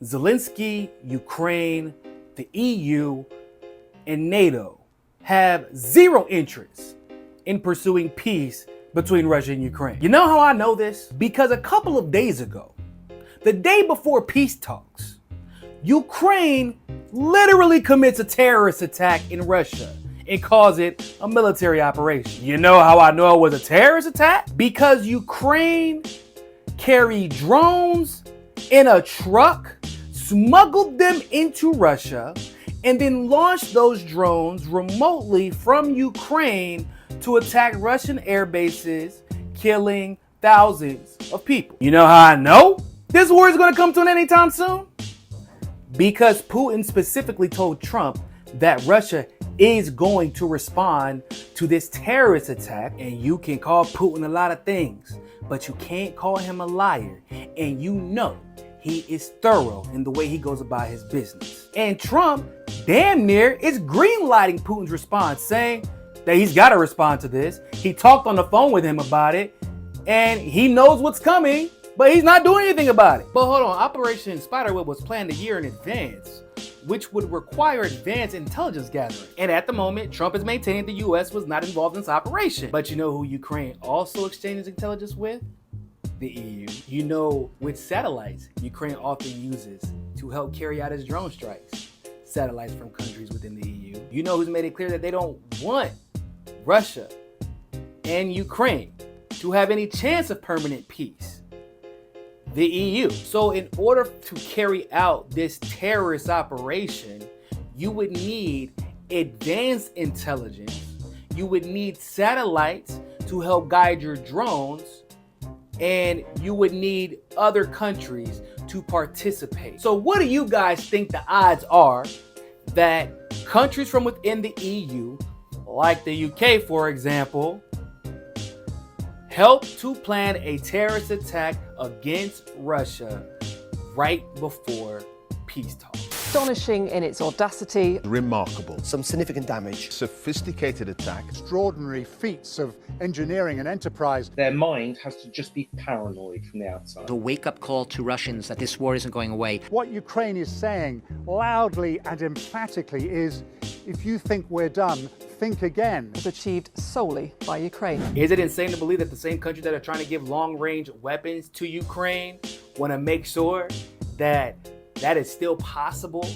Zelensky, Ukraine, the EU, and NATO have zero interest in pursuing peace between Russia and Ukraine. You know how I know this? Because a couple of days ago, the day before peace talks, Ukraine literally commits a terrorist attack in Russia and calls it a military operation. You know how I know it was a terrorist attack? Because Ukraine carried drones in a truck, smuggled them into Russia, and then launched those drones remotely from Ukraine to attack Russian air bases, killing thousands of people. You know how I know this war is going to come to an end anytime soon? Because Putin specifically told Trump that Russia is going to respond to this terrorist attack. And you can call Putin a lot of things, but you can't call him a liar. And you know he is thorough in the way he goes about his business. And Trump damn near is greenlighting Putin's response, saying that he's got to respond to this. He talked on the phone with him about it, and he knows what's coming, but he's not doing anything about it. But hold on, Operation Spiderweb was planned a year in advance, which would require advanced intelligence gathering. And at the moment, Trump is maintaining the US was not involved in this operation. But you know who Ukraine also exchanges intelligence with? The EU. You know which satellites Ukraine often uses to help carry out its drone strikes? Satellites from countries within the EU. You know who's made it clear that they don't want Russia and Ukraine to have any chance of permanent peace? The EU. So in order to carry out this terrorist operation, you would need advanced intelligence, you would need satellites to help guide your drones, and you would need other countries to participate. So what do you guys think the odds are that countries from within the EU, like the UK for example, help to plan a terrorist attack against Russia right before peace talks? Astonishing in its audacity. Remarkable. Some significant damage. Sophisticated attack. Extraordinary feats of engineering and enterprise. Their mind has to just be paranoid from the outside. A wake-up call to Russians that this war isn't going away. What Ukraine is saying loudly and emphatically is, if you think we're done, think again. Was achieved solely by Ukraine. Is it insane to believe that the same countries that are trying to give long-range weapons to Ukraine want to make sure that that is still possible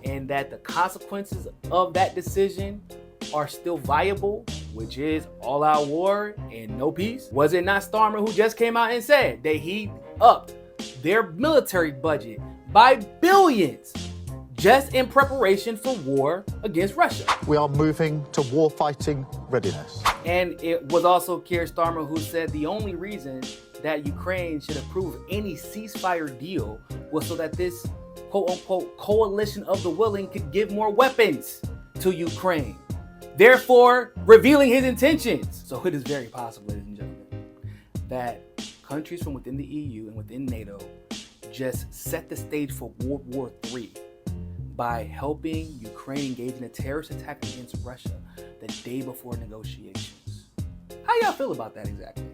and that the consequences of that decision are still viable, which is all-out war and no peace? Was it not Starmer who just came out and said that he upped their military budget by billions just in preparation for war against Russia? We are moving to war-fighting readiness. And it was also Keir Starmer who said the only reason that Ukraine should approve any ceasefire deal was so that this quote-unquote coalition of the willing could give more weapons to Ukraine, therefore revealing his intentions. So it is very possible, ladies and gentlemen, that countries from within the EU and within NATO just set the stage for World War III by helping Ukraine engage in a terrorist attack against Russia the day before negotiations. How y'all feel about that exactly?